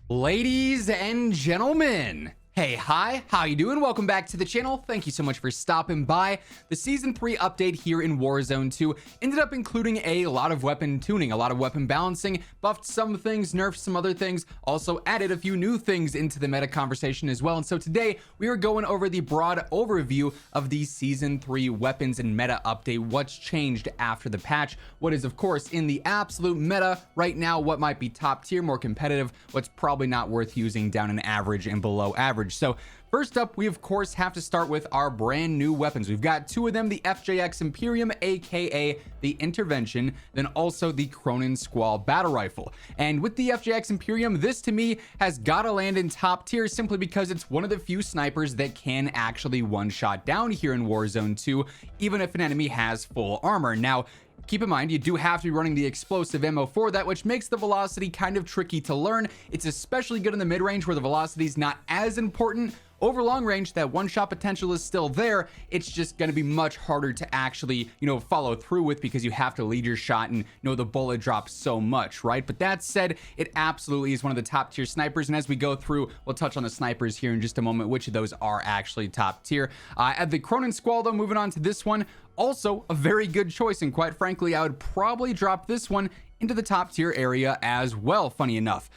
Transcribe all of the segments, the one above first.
Ladies and gentlemen, hey, hi, how you doing? Welcome back to the channel. Thank you so much for stopping by. The Season 3 update here in Warzone 2 ended up including a lot of weapon tuning, a lot of weapon balancing, buffed some things, nerfed some other things, also added a few new things into the meta conversation as well. And so today we are going over the broad overview of the Season 3 weapons and meta update, what's changed after the patch, what is of course in the absolute meta right now, what might be top tier, more competitive, what's probably not worth using down in average and below average. So first up, we of course have to start with our brand new weapons. We've got two of them, the FJX Imperium, aka the Intervention, then also the Cronen Squall battle rifle. And with the FJX Imperium, this to me has gotta land in top tier simply because it's one of the few snipers that can actually one-shot down here in Warzone 2, even if an enemy has full armor. Now, keep in mind, you do have to be running the explosive ammo for that, which makes the velocity kind of tricky to learn. It's especially good in the mid-range where the velocity is not as important. Over long range, that one-shot potential is still there. It's just going to be much harder to actually, follow through with because you have to lead your shot and the bullet drops so much, right? But that said, it absolutely is one of the top tier snipers. And as we go through, we'll touch on the snipers here in just a moment, which of those are actually top tier. At the Cronen Squall, though, moving on to this one, also a very good choice. And quite frankly, I would probably drop this one into the top tier area as well, funny enough.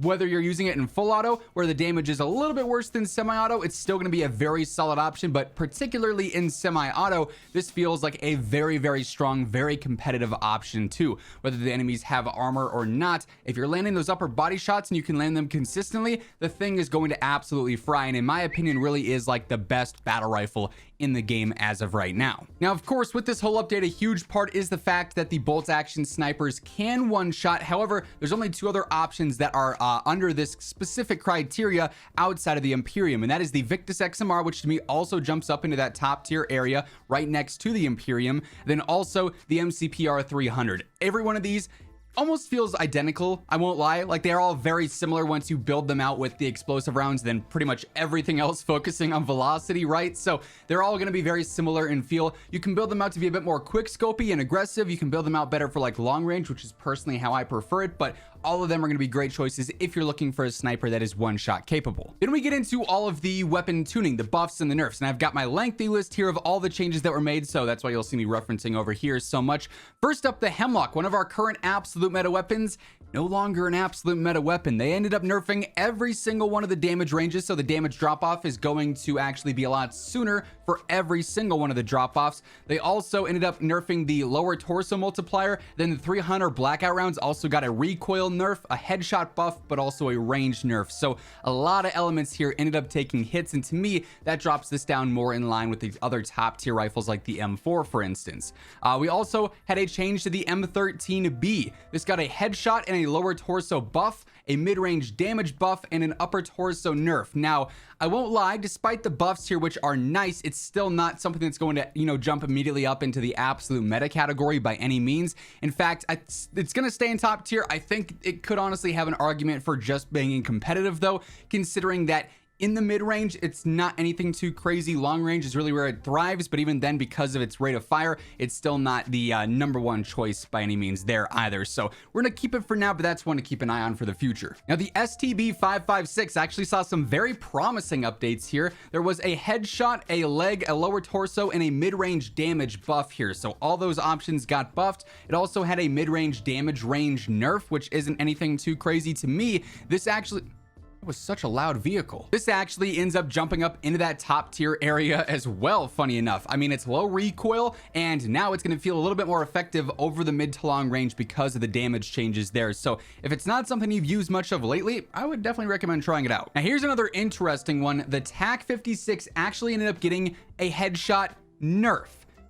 Whether you're using it in full auto, where the damage is a little bit worse than semi-auto, it's still going to be a very solid option, but particularly in semi-auto, this feels like a very, very strong, very competitive option too. Whether the enemies have armor or not, if you're landing those upper body shots and you can land them consistently, the thing is going to absolutely fry, and in my opinion, really is like the best battle rifle in the game as of right now. Now, of course, with this whole update, a huge part is the fact that the bolt action snipers can one shot. However, there's only two other options that are under this specific criteria outside of the Imperium, and that is the Victus XMR, which to me also jumps up into that top tier area right next to the Imperium, then also the MCPR 300. Every one of these almost feels identical, I won't lie. Like, they're all very similar once you build them out with the explosive rounds, then pretty much everything else focusing on velocity, right? So they're all going to be very similar in feel. You can build them out to be a bit more quick scopy and aggressive. You can build them out better for like long range, which is personally how I prefer it, but all of them are going to be great choices if you're looking for a sniper that is one shot capable. Then we get into all of the weapon tuning, the buffs and the nerfs, and I've got my lengthy list here of all the changes that were made, so that's why you'll see me referencing over here so much. First up, the Hemlock, one of our current absolute meta weapons, no longer an absolute meta weapon. They ended up nerfing every single one of the damage ranges, so the damage drop-off is going to actually be a lot sooner for every single one of the drop-offs. They also ended up nerfing the lower torso multiplier. Then the 300 blackout rounds also got a recoil nerf, a headshot buff, but also a range nerf. So a lot of elements here ended up taking hits, and to me, that drops this down more in line with the other top tier rifles like the M4, for instance. We also had a change to the M13B. This got a headshot and a lower torso buff, a mid-range damage buff, and an upper torso nerf. Now, I won't lie, despite the buffs here, which are nice, it's still not something that's going to, jump immediately up into the absolute meta category by any means. In fact, it's going to stay in top tier. I think it could honestly have an argument for just being competitive, though, considering that in the mid-range, it's not anything too crazy. Long range is really where it thrives, but even then, because of its rate of fire, it's still not the number one choice by any means there either. So we're gonna keep it for now, but that's one to keep an eye on for the future. Now, the STB556 actually saw some very promising updates here. There was a headshot, a leg, a lower torso, and a mid-range damage buff here. So all those options got buffed. It also had a mid-range damage range nerf, which isn't anything too crazy to me. This actually was such a loud vehicle. This actually ends up jumping up into that top tier area as well, funny enough. I mean, it's low recoil, and now it's going to feel a little bit more effective over the mid to long range because of the damage changes there. So if it's not something you've used much of lately, I would definitely recommend trying it out. Now, here's another interesting one. The TAC 56 actually ended up getting a headshot nerf.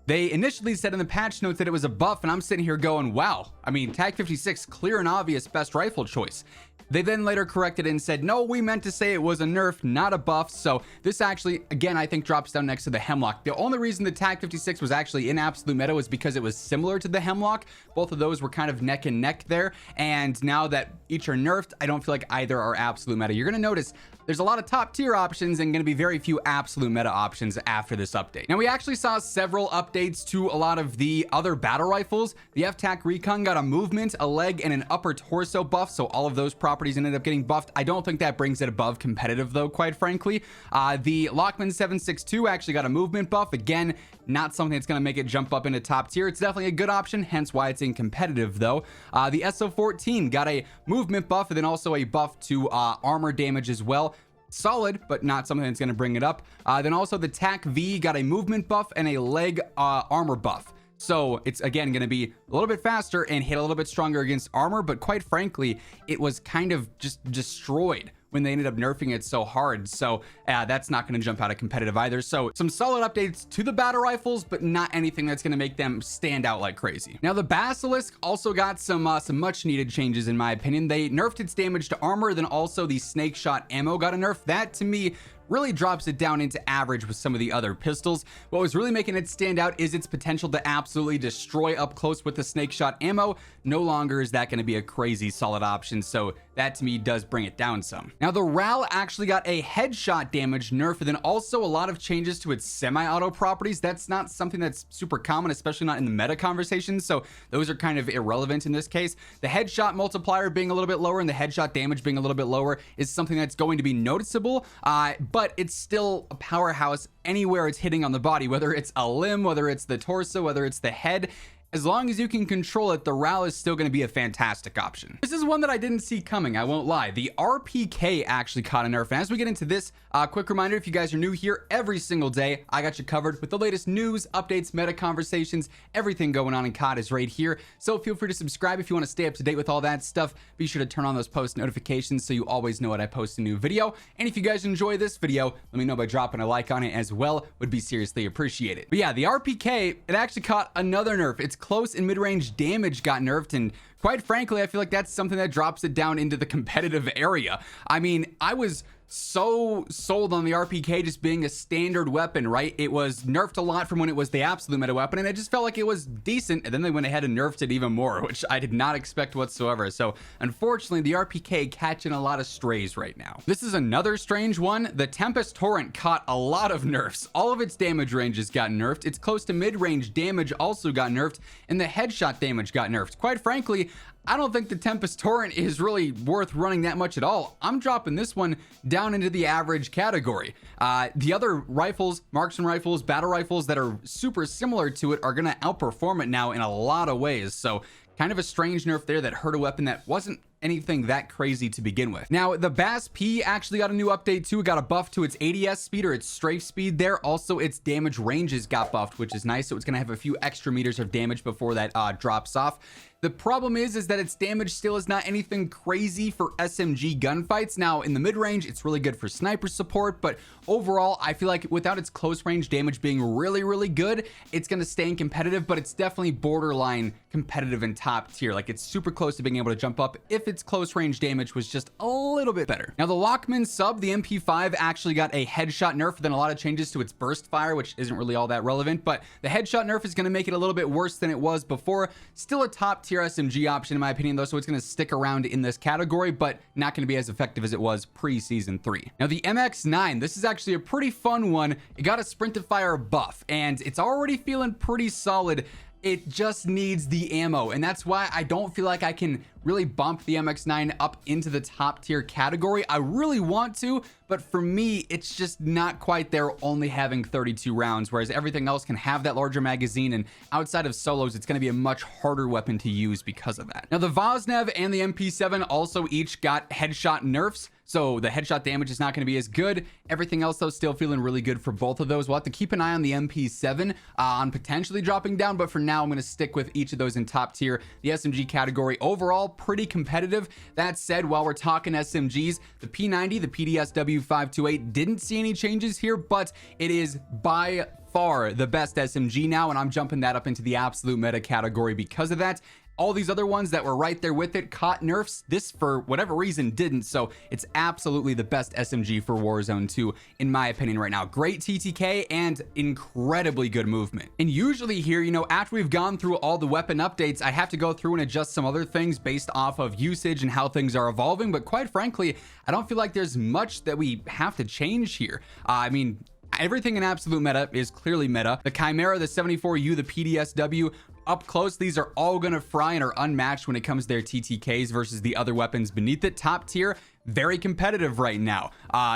They initially said in the patch notes that it was a buff, and I'm sitting here going, wow, I mean, TAC 56, clear and obvious best rifle choice. They then later corrected it and said, no, we meant to say it was a nerf, not a buff. So this actually, again, I think drops down next to the Hemlock. The only reason the TAC 56 was actually in absolute meta was because it was similar to the Hemlock. Both of those were kind of neck and neck there. And now that each are nerfed, I don't feel like either are absolute meta. You're going to notice there's a lot of top tier options and going to be very few absolute meta options after this update. Now, we actually saw several updates to a lot of the other battle rifles. The FTAC Recon got a movement, a leg, and an upper torso buff. So all of those properties properties ended up getting buffed. I don't think that brings it above competitive though, quite frankly. The Lockman 762 actually got a movement buff. Again, not something that's going to make it jump up into top tier. It's definitely a good option, hence why it's in competitive though. The SO14 got a movement buff and then also a buff to armor damage as well. Solid, but not something that's going to bring it up. Then also the TAC V got a movement buff and a leg armor buff. So it's again going to be a little bit faster and hit a little bit stronger against armor, but quite frankly, it was kind of just destroyed when they ended up nerfing it so hard. So that's not going to jump out of competitive either. So some solid updates to the battle rifles, but not anything that's going to make them stand out like crazy. Now the Basilisk also got some much needed changes in my opinion. They nerfed its damage to armor, then also the snake shot ammo got a nerf. That to me really drops it down into average with some of the other pistols. What was really making it stand out is its potential to absolutely destroy up close with the snake shot ammo. No longer is that going to be a crazy solid option, so that to me does bring it down some. Now the RAL actually got a headshot damage nerf and then also a lot of changes to its semi-auto properties. That's not something that's super common, especially not in the meta conversation, so those are kind of irrelevant in this case. The headshot multiplier being a little bit lower and the headshot damage being a little bit lower is something that's going to be noticeable, but it's still a powerhouse anywhere it's hitting on the body, whether it's a limb, whether it's the torso, whether it's the head. As long as you can control it, the RAL is still going to be a fantastic option. This is one that I didn't see coming, I won't lie. The RPK actually caught a nerf. And as we get into this, quick reminder, if you guys are new here, every single day, I got you covered with the latest news, updates, meta conversations, everything going on in COD is right here. So feel free to subscribe if you want to stay up to date with all that stuff. Be sure to turn on those post notifications so you always know when I post a new video. And if you guys enjoy this video, let me know by dropping a like on it as well. Would be seriously appreciated. But yeah, the RPK, it actually caught another nerf. It's close and mid-range damage got nerfed, and quite frankly, I feel like that's something that drops it down into the competitive area. I mean, I was so sold on the RPK just being a standard weapon, right? It was nerfed a lot from when it was the absolute meta weapon, and it just felt like it was decent, and then they went ahead and nerfed it even more, which I did not expect whatsoever. So unfortunately, the RPK catching a lot of strays right now. This is another strange one. The Tempest Torrent caught a lot of nerfs. All of its damage ranges got nerfed. Its close to mid-range damage also got nerfed, and the headshot damage got nerfed. Quite frankly, I don't think the Tempest Torrent is really worth running that much at all. I'm dropping this one down into the average category. The other rifles, marksman rifles, battle rifles that are super similar to it are going to outperform it now in a lot of ways. So kind of a strange nerf there that hurt a weapon that wasn't anything that crazy to begin with. Now the Bass P actually got a new update too. It got a buff to its ADS speed or its strafe speed there. Also its damage ranges got buffed, which is nice. So it's going to have a few extra meters of damage before that drops off. The problem is that its damage still is not anything crazy for SMG gunfights. Now in the mid-range, it's really good for sniper support, but overall, I feel like without its close range damage being really, really good, it's going to stay in competitive, but it's definitely borderline competitive and top tier. Like it's super close to being able to jump up if its close range damage was just a little bit better. Now the Lockman sub, the MP5 actually got a headshot nerf, then a lot of changes to its burst fire, which isn't really all that relevant, but the headshot nerf is going to make it a little bit worse than it was before. Still a top tier SMG option in my opinion though, so it's going to stick around in this category, but not going to be as effective as it was pre-season 3. Now the MX9, this is actually a pretty fun one. It got a sprint to fire buff and it's already feeling pretty solid. It just needs the ammo, and that's why I don't feel like I can really bump the MX9 up into the top tier category. I really want to, but for me, it's just not quite there, only having 32 rounds, whereas everything else can have that larger magazine, and outside of solos, it's going to be a much harder weapon to use because of that. Now, the Vosnev and the MP7 also each got headshot nerfs, so the headshot damage is not going to be as good. Everything else, though, still feeling really good for both of those. We'll have to keep an eye on the MP7 on potentially dropping down, but for now, I'm going to stick with each of those in top tier. The SMG category overall, pretty competitive. That said, while we're talking SMGs, the P90, the PDSW 528 didn't see any changes here, but it is by far the best SMG now, and I'm jumping that up into the absolute meta category because of that. All these other ones that were right there with it caught nerfs. This, for whatever reason, didn't. So it's absolutely the best SMG for Warzone 2, in my opinion right now. Great TTK and incredibly good movement. And usually here, you know, after we've gone through all the weapon updates, I have to go through and adjust some other things based off of usage and how things are evolving. But quite frankly, I don't feel like there's much that we have to change here. I mean, Everything in absolute meta is clearly meta. The Chimera, the 74U, the PDSW, up close, these are all gonna fry and are unmatched when it comes to their TTKs versus the other weapons beneath it. Top tier, very competitive right now.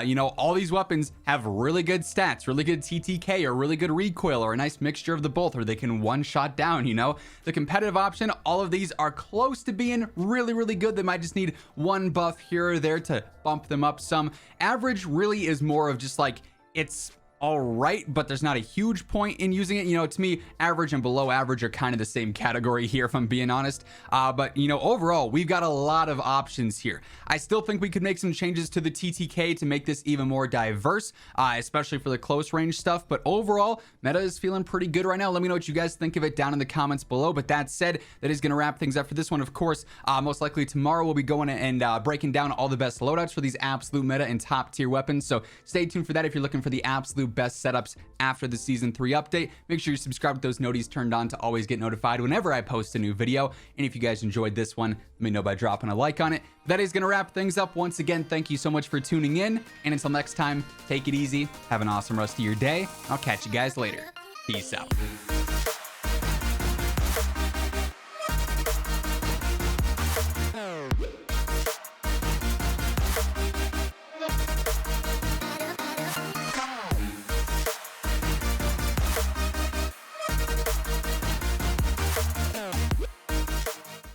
You know, all these weapons have really good stats, really good TTK, or really good recoil, or a nice mixture of the both, or they can one-shot down, you know? The competitive option, all of these are close to being really, really good. They might just need one buff here or there to bump them up some. Average really is more of just like, it's all right, but there's not a huge point in using it. You know, to me, average and below average are kind of the same category here, if I'm being honest. But, you know, overall, we've got a lot of options here. I still think we could make some changes to the TTK to make this even more diverse, especially for the close range stuff. But overall, meta is feeling pretty good right now. Let me know what you guys think of it down in the comments below. But that said, that is going to wrap things up for this one. Of course, most likely tomorrow we'll be going and breaking down all the best loadouts for these absolute meta and top tier weapons. So stay tuned for that if you're looking for the absolute best setups after the season 3 update. Make sure you subscribe with those noties turned on to always get notified whenever I post a new video. And if you guys enjoyed this one, let me know by dropping a like on it. That is going to wrap things up. Once again, thank you so much for tuning in, and until next time, take it easy, have an awesome rest of your day. I'll catch you guys later. Peace out.